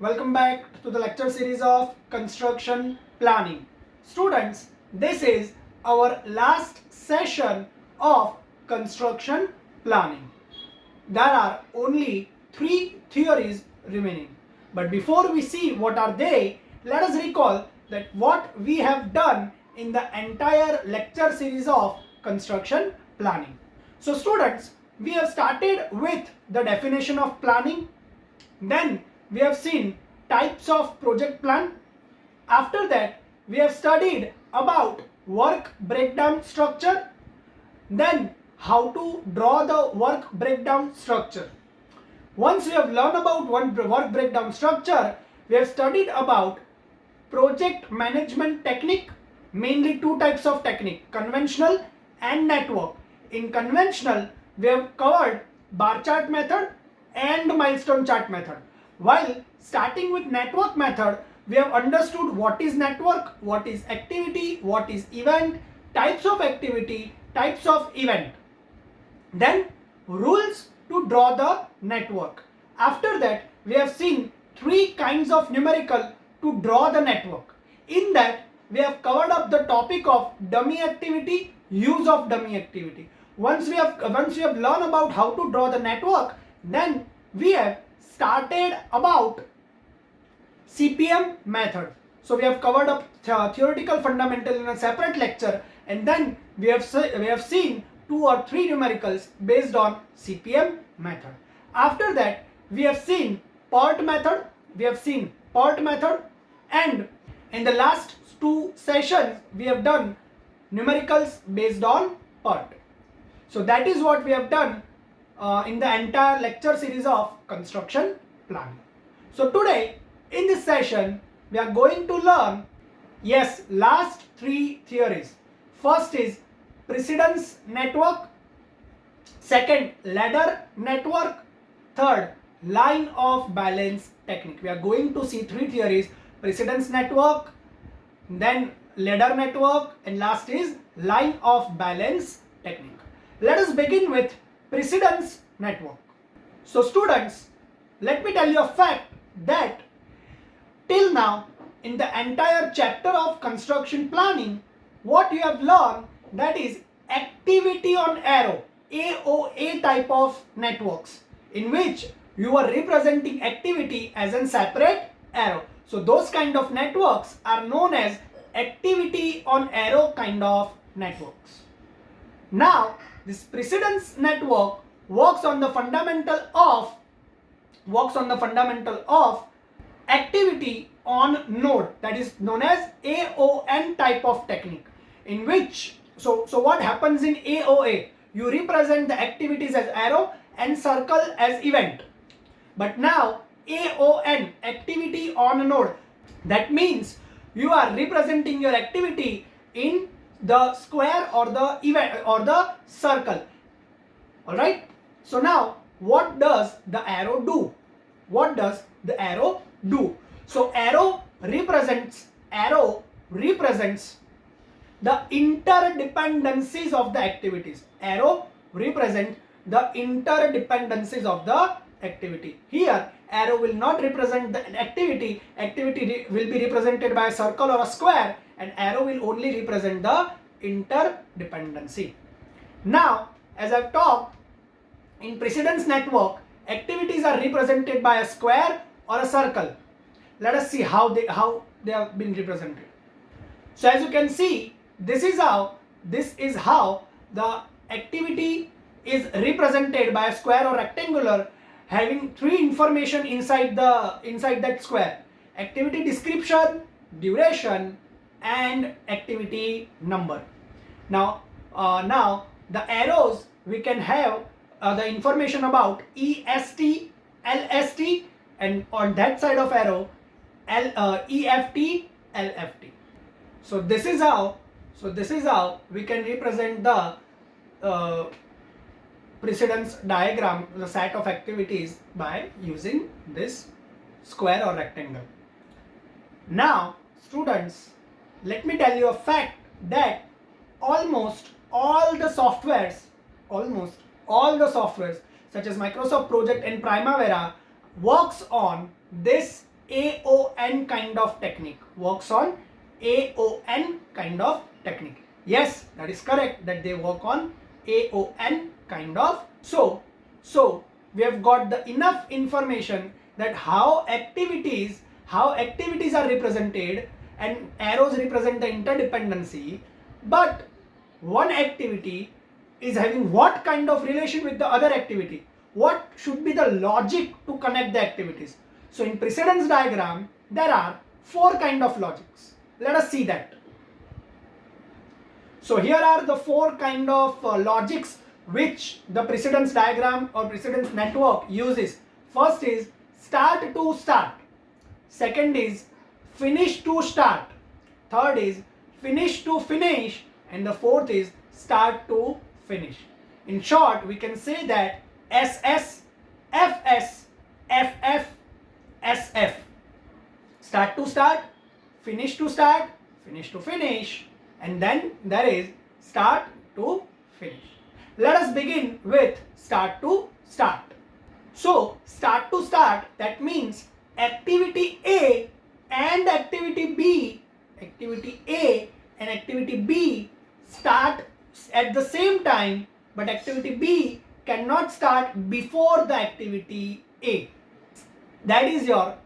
Welcome back to the lecture series of construction planning. Students, this is our last session of construction planning. There are only 3 theories remaining. But before we see what are they, let us recall that what we have done in the entire lecture series of construction planning. So students, we have started with the definition of planning. Then we have seen types of project plan. After that, we have studied about work breakdown structure. Then how to draw the work breakdown structure. Once we have learned about work breakdown structure, we have studied about project management technique, mainly two types of technique, conventional and network. In conventional, we have covered bar chart method and milestone chart method. While starting with network method, we have understood what is network, what is activity, what is event, types of activity, types of event. Then rules to draw the network. After that, we have seen 3 kinds of numerical to draw the network. In that, we have covered up the topic of dummy activity, use of dummy activity. Once we have learned about how to draw the network, then we have started about CPM method. So we have covered up theoretical fundamental in a separate lecture, and then we have seen 2 or 3 numericals based on CPM method. After that, we have seen PERT method. And in the last 2 sessions, we have done numericals based on PERT. So that is what we have done in the entire lecture series of construction planning. So today in this session, we are going to learn, last 3 theories. First is precedence network, second ladder network, third line of balance technique. We are going to see 3 theories: precedence network, then ladder network, and last is line of balance technique. Let us begin with precedence network. So students, let me tell you a fact that till now in the entire chapter of construction planning, what you have learned, that is activity on arrow, AOA type of networks, in which you are representing activity as a separate arrow. So those kind of networks are known as activity on arrow kind of networks. Now this precedence network works on the fundamental of activity on node, that is known as AON type of technique, in which so what happens in AOA, you represent the activities as arrow and circle as event. But now AON, activity on node, that means you are representing your activity in the square or the event or the circle. All right, so now what does the arrow do? So arrow represents the interdependencies of the activities. Arrow represent the interdependencies of the activity. Here arrow will not represent the activity. Activity will be represented by a circle or a square, and arrow will only represent the interdependency. Now, as I've talked, in precedence network, activities are represented by a square or a circle. Let us see how they have been represented. So as you can see, this is how the activity is represented by a square or rectangular, having 3 information inside that square: activity description, duration, and activity number. Now the arrows, we can have the information about EST, LST, and on that side of arrow EFT, LFT. So this is how we can represent the precedence diagram, the set of activities, by using this square or rectangle. Now students, let me tell you a fact that almost all the softwares such as Microsoft Project and Primavera works on this AON kind of technique. Works on AON kind of technique. Yes, that is correct, that they work on AON kind of. So we have got the enough information that how activities are represented, and arrows represent the interdependency, but one activity is having what kind of relation with the other activity, what should be the logic to connect the activities. So in precedence diagram there are 4 kind of logics. Let us see that. So here are the 4 kind of logics which the precedence diagram or precedence network uses. First is start to start. Second is finish to start. Third is finish to finish. And the fourth is start to finish. In short, we can say that SS, FS, FF, SF. Start to start, finish to start, finish to finish, and then there is start to finish. Let us begin with start to start. So start to start, that means activity A and activity B, activity A and activity B start at the same time, but activity B cannot start before the activity A. That is your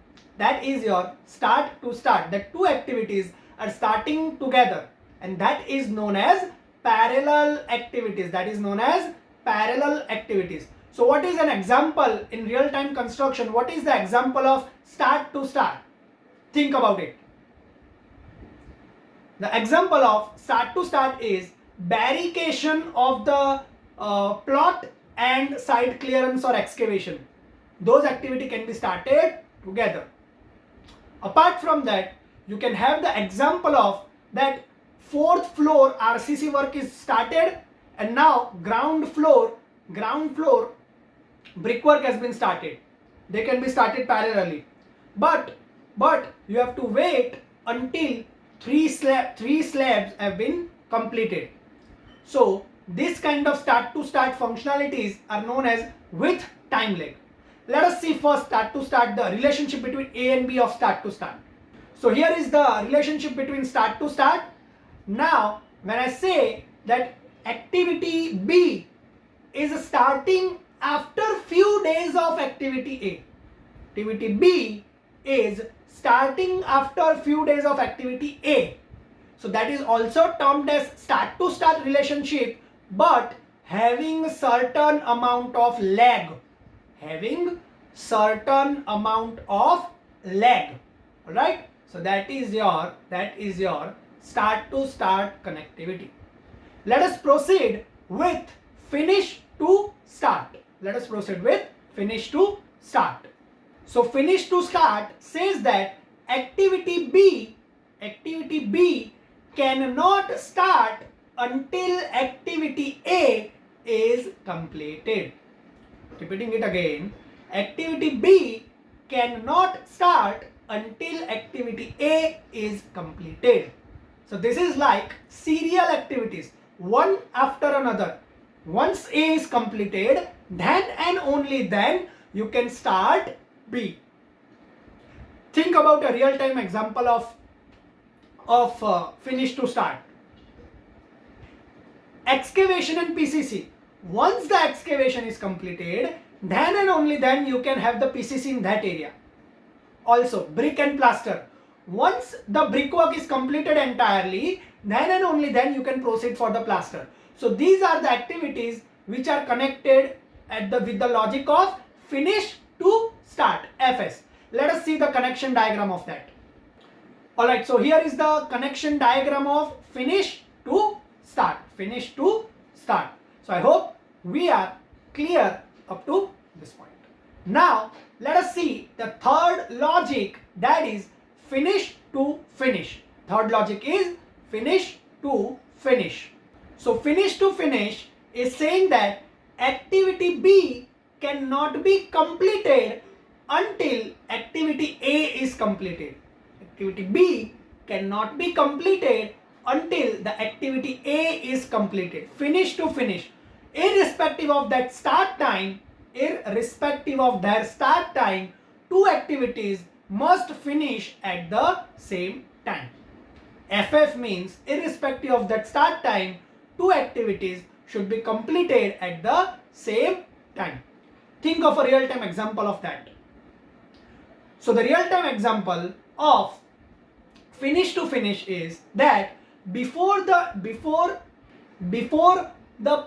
start to start. The 2 activities are starting together, and that is known as parallel activities. That is known as parallel activities. So what is an example in real-time construction? What is the example of start to start? Think about it. The example of start to start is barrication of the plot and site clearance or excavation. Those activity can be started together. Apart from that, you can have the example of that 4th floor RCC work is started, and now ground floor brickwork has been started. They can be started parallelly, but you have to wait until 3 slabs have been completed. So this kind of start to start functionalities are known as with time lag. Let us see first start to start, the relationship between A and B of start to start. So here is the relationship between start to start. Now when I say that activity B is starting after few days of activity A, activity B is starting after few days of activity A. So that is also termed as start to start relationship, but having certain amount of lag. Having certain amount of lag, right? So that is your start to start connectivity. Let us proceed with finish to start. Let us proceed with finish to start. So finish to start says that activity B cannot start until activity A is completed. Repeating it again, activity B cannot start until activity A is completed. So this is like serial activities, one after another. Once A is completed, then and only then you can start B. Think about a real-time example of finish to start. Excavation and PCC. Once the excavation is completed, then and only then you can have the PCC in that area. Also brick and plaster. Once the brickwork is completed entirely, then and only then you can proceed for the plaster. So these are the activities which are connected with the logic of finish to start, FS. Let us see the connection diagram of that. Alright, so here is the connection diagram of finish to start. Finish to start. So I hope we are clear up to this point. Now let us see the third logic, that is finish to finish. Third logic is finish to finish. So finish to finish is saying that activity B cannot be completed until activity A is completed. Activity B cannot be completed until the activity A is completed. Finish to finish. Irrespective of their start time, two activities must finish at the same time. FF means irrespective of that start time, two activities should be completed at the same time. Think of a real-time example of that. So the real-time example of finish to finish is that before the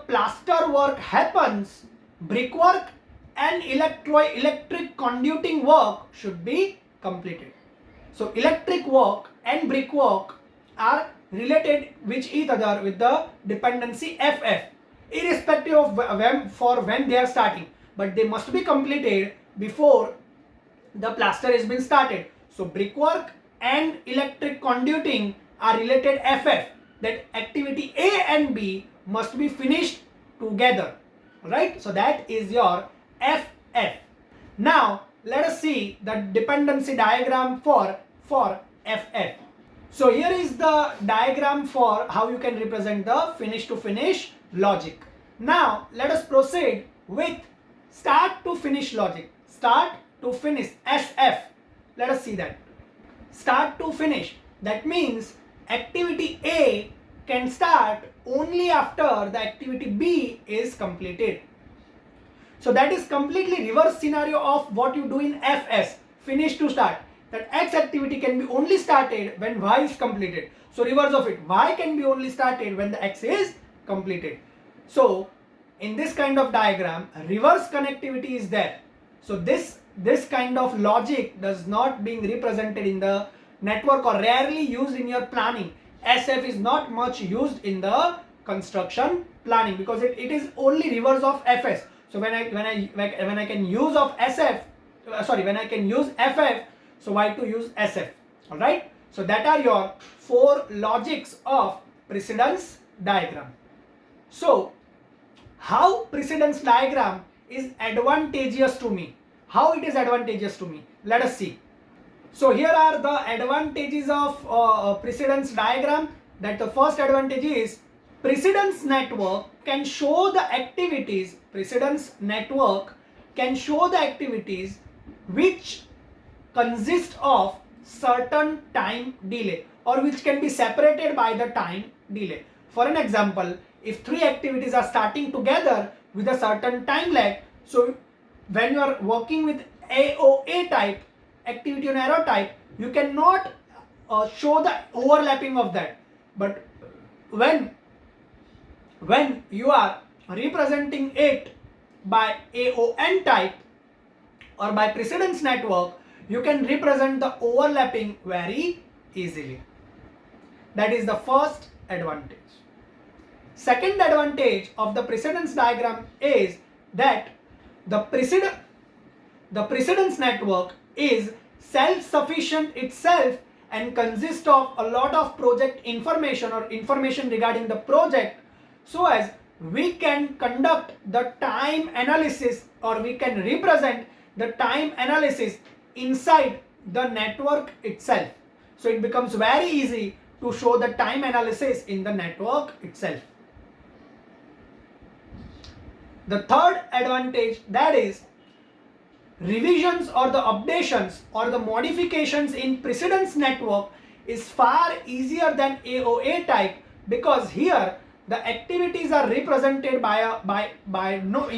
plaster work happens, brickwork and electric conduiting work should be completed. So electric work and brickwork are related with each other with the dependency FF, irrespective of when they are starting, but they must be completed before the plaster has been started. So brickwork and electric conduiting are related FF, that activity A and B must be finished together, right? So that is your FF. Now let us see the dependency diagram for FF. So here is the diagram for how you can represent the finish to finish logic. Now let us proceed with start to finish logic. Start to finish, SF. Let us see that. Start to finish. That means activity A can start only after the activity B is completed. So that is completely reverse scenario of what you do in FS, finish to start. That X activity can be only started when Y is completed. So reverse of it, Y can be only started when the X is completed. So in this kind of diagram, reverse connectivity is there. So this kind of logic does not being represented in the network or rarely used in your planning. SF is not much used in the construction planning because it is only reverse of FS. So when I can use of SF, when I can use FF, so why to use SF? All right. So that are your 4 logics of precedence diagram. So how precedence diagram is advantageous to me? How it is advantageous to me? Let us see. So here are the advantages of precedence diagram. That the first advantage is precedence network can show the activities. Precedence network can show the activities which consist of certain time delay or which can be separated by the time delay. For an example, if 3 activities are starting together with a certain time lag, so when you are working with AOA type, activity on arrow type, you cannot show the overlapping of that. But when you are representing it by AON type or by precedence network, you can represent the overlapping very easily. That is the first advantage. Second advantage of the precedence diagram is that the precedence network is self-sufficient itself and consists of a lot of project information or information regarding the project, so as we can conduct the time analysis or we can represent the time analysis inside the network itself. So it becomes very easy to show the time analysis in the network itself. The third advantage, that is revisions or the updations or the modifications in precedence network is far easier than AOA type, because here the activities are represented in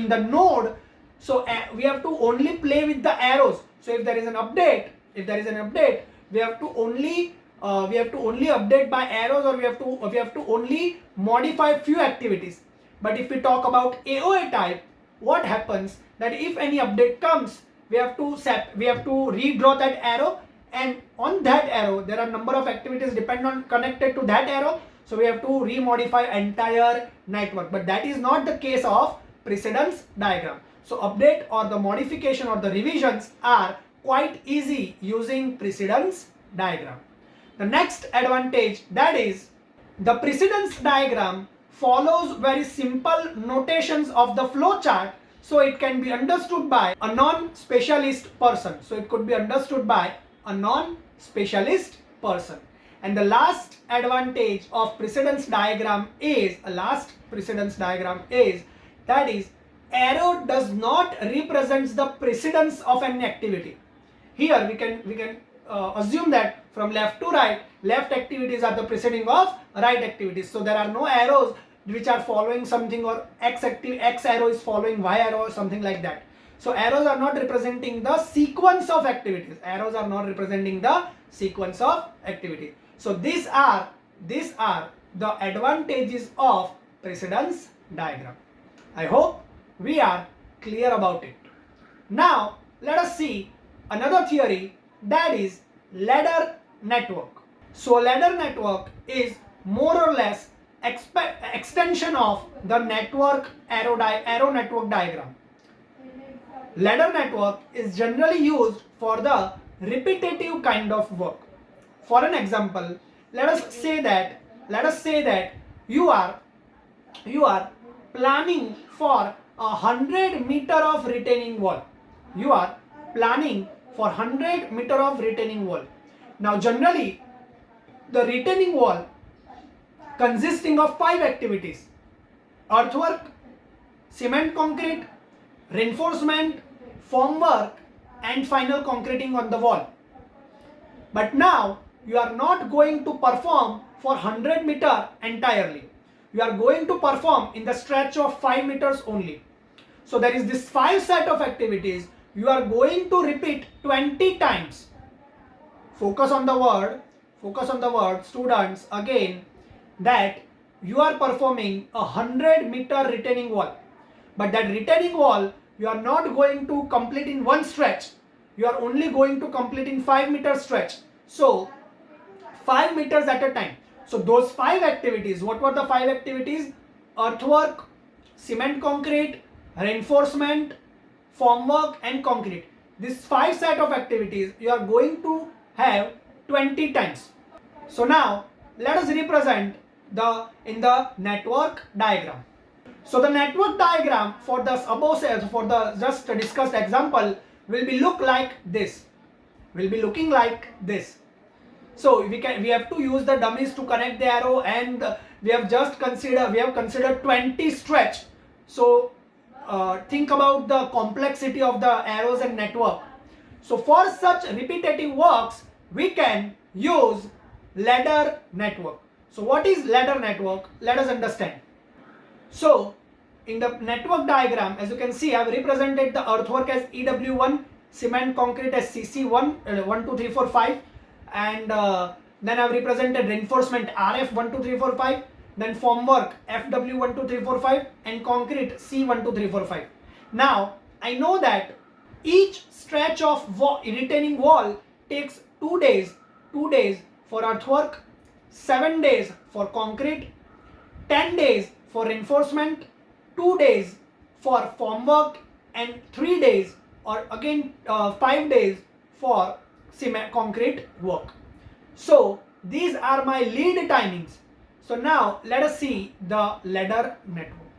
the node. So we have to only play with the arrows. So if there is an update, we have to only update by arrows, or we have to only modify few activities. But if we talk about AOA type, what happens that if any update comes, we have to redraw that arrow, and on that arrow there are number of activities connected to that arrow. So we have to remodify entire network. But that is not the case of precedence diagram. So update or the modification or the revisions are quite easy using precedence diagram. The next advantage, that is the precedence diagram follows very simple notations of the flow chart, so it can be understood by a non-specialist person. So it could be understood by a non-specialist person. And the last advantage of precedence diagram is, that is arrow does not represent the precedence of an activity. here we can assume that from left to right, left activities are the preceding of right activities. So there are no arrows which are following something, or X arrow is following Y arrow or something like that. So arrows are not representing the sequence of activities. Arrows are not representing the sequence of activities. So these are the advantages of precedence diagram. I hope we are clear about it. Now let us see another theory, that is ladder network. So ladder network is more or less extension of the network arrow network diagram. Ladder network is generally used for the repetitive kind of work. For an example, let us say that you are planning for 100 meter of retaining wall. You are planning for 100 meter of retaining wall. Now generally the retaining wall consisting of 5 activities: earthwork, cement concrete, reinforcement, formwork, and final concreting on the wall. But now you are not going to perform for 100 meter entirely. You are going to perform in the stretch of 5 meters only. So there is this 5 set of activities you are going to repeat 20 times. Focus on the word students, again, that you are performing a 100-meter retaining wall. But that retaining wall you are not going to complete in one stretch. You are only going to complete in 5-meter stretch. So 5 meters at a time. So those 5 activities, what were the 5 activities? Earthwork, cement concrete, reinforcement, formwork, and concrete. This 5 set of activities you are going to have 20 times. So now let us represent in the network diagram. So the network diagram for the just discussed example will be looking like this. So we have to use the dummies to connect the arrow, and we have considered 20 stretch. So think about the complexity of the arrows and network. So for such repetitive works we can use ladder network. So what is ladder network? Let us understand. So in the network diagram, as you can see, I have represented the earthwork as EW1, cement concrete as CC1, 1, 2, 3, 4, 5, and then I have represented reinforcement RF 1, 2, 3, 4, 5, then formwork FW 1, 2, 3, 4, 5, and concrete C1, 2, 3, 4, 5. Now I know that each stretch of retaining wall takes 2 days for earthwork, 7 days for concrete, 10 days for reinforcement, 2 days for formwork, and 3 days or again 5 days for cement concrete work. So these are my lead timings. So now let us see the ladder network.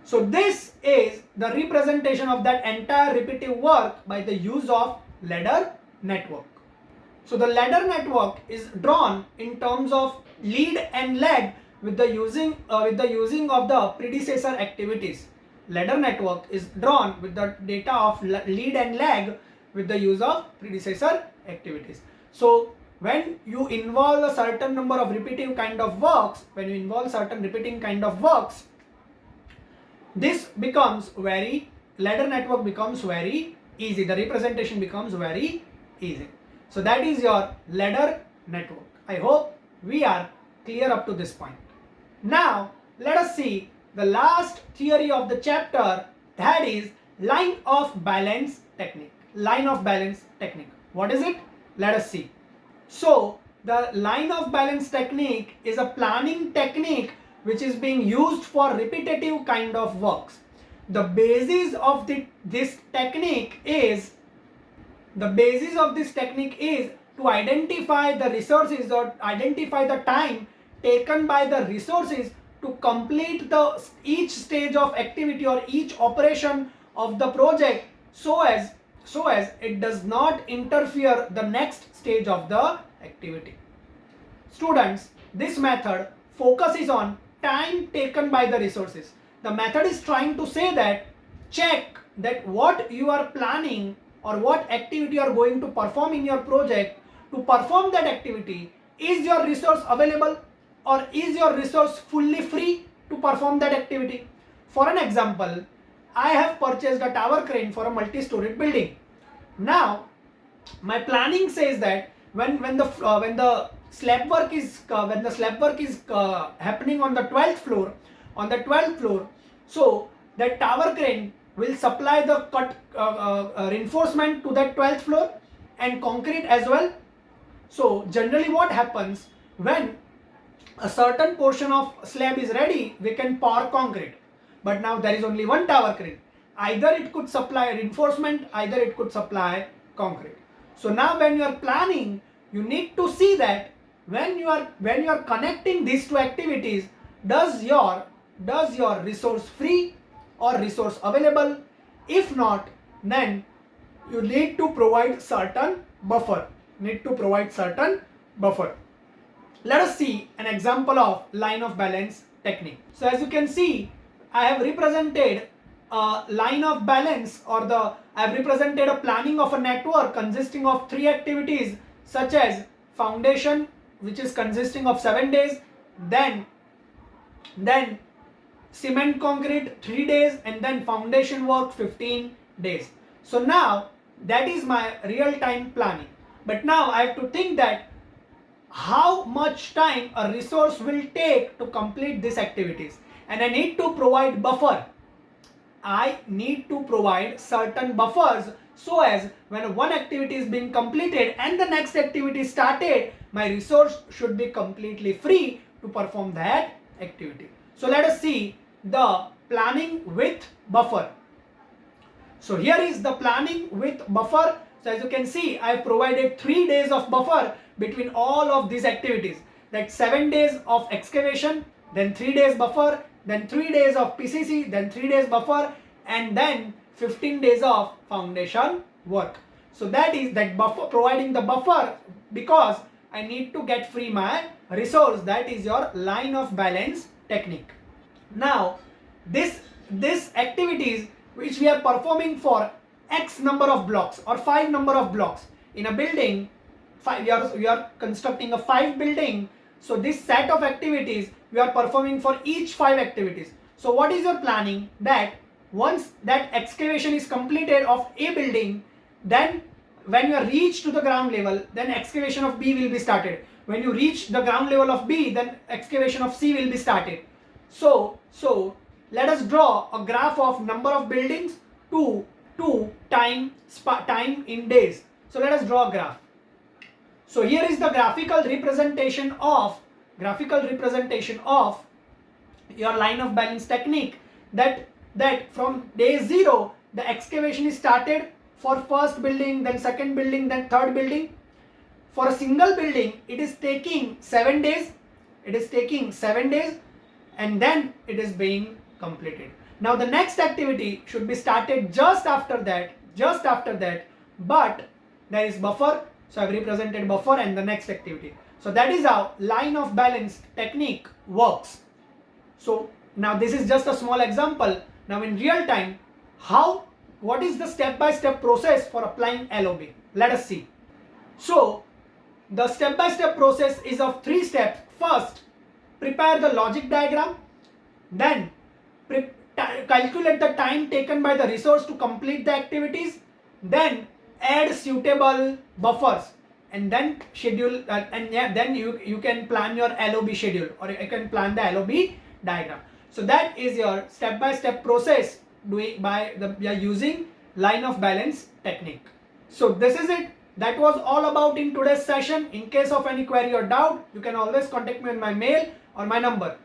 So this is the representation of that entire repetitive work by the use of ladder network. So the ladder network is drawn in terms of lead and lag with the using of the predecessor activities. Ladder network is drawn with the data of lead and lag with the use of predecessor activities. So when you involve a certain number of repetitive kind of works, ladder network becomes very easy. The representation becomes very easy. So that is your ladder network. I hope we are clear up to this point. Now let us see the last theory of the chapter, that is line of balance technique. What is it? Let us see. So the line of balance technique is a planning technique which is being used for repetitive kind of works. The basis of this technique is to identify the resources or identify the time taken by the resources to complete each stage of activity or each operation of the project so as it does not interfere the next stage of the activity. Students, this method focuses on time taken by the resources. The method is trying to say that check that what you are planning or what activity you are going to perform in your project, to perform that activity, is your resource available or is your resource fully free to perform that activity? For an example, I have purchased a tower crane for a multi-storied building. Now, my planning says that when the slab work is happening on the 12th floor, so that tower crane will supply the reinforcement to that 12th floor and concrete as well. So generally what happens, when a certain portion of slab is ready, we can pour concrete. But now there is only one tower crane. Either it could supply reinforcement, either it could supply concrete. So now when you are planning, you need to see that when you are connecting these two activities, does your resource free or resource available? If not, then you need to provide certain buffer. Let us see an example of line of balance technique. So as you can see, I have represented a line of balance, or I have represented a planning of a network consisting of 3 activities, such as foundation, which is consisting of 7 days, then cement concrete 3 days, and then foundation work 15 days. So now that is my real time planning. But now I have to think that how much time a resource will take to complete these activities, and I need to provide buffer. I need to provide certain buffers, so as when one activity is being completed and the next activity started, my resource should be completely free to perform that activity. So let us see the planning with buffer. So here is the planning with buffer. So as you can see, I have provided 3 days of buffer between all of these activities. That 7 days of excavation, then 3 days buffer, then 3 days of PCC, then 3 days buffer, and then 15 days of foundation work. So that is that buffer, providing the buffer because I need to get free my resource. That is your line of balance technique. Now this activities which we are performing for X number of blocks or 5 number of blocks in a building, we are constructing a 5 building. So this set of activities we are performing for each 5 activities. So what is your planning? That once that excavation is completed of A building, then when you reach to the ground level, then excavation of B will be started. When you reach the ground level of B, then excavation of C will be started. So let us draw a graph of number of buildings to time in days. So let us draw a graph. So here is the graphical representation of your line of balance technique, that from day 0 the excavation is started for first building, then second building, then third building. For a single building it is taking 7 days. And then it is being completed. Now the next activity should be started just after that, but there is buffer. So I have represented buffer and the next activity. So that is how line of balance technique works. So now this is just a small example. Now in real time, what is the step-by-step process for applying LOB? Let us see. So the step-by-step process is of 3 steps. First, prepare the logic diagram, then calculate the time taken by the resource to complete the activities, then add suitable buffers, and then schedule then you can plan your LOB schedule, or you can plan the LOB diagram. So that is your step-by-step process we are using line of balance technique. So this is it. That was all about in today's session. In case of any query or doubt, you can always contact me on my mail or my number.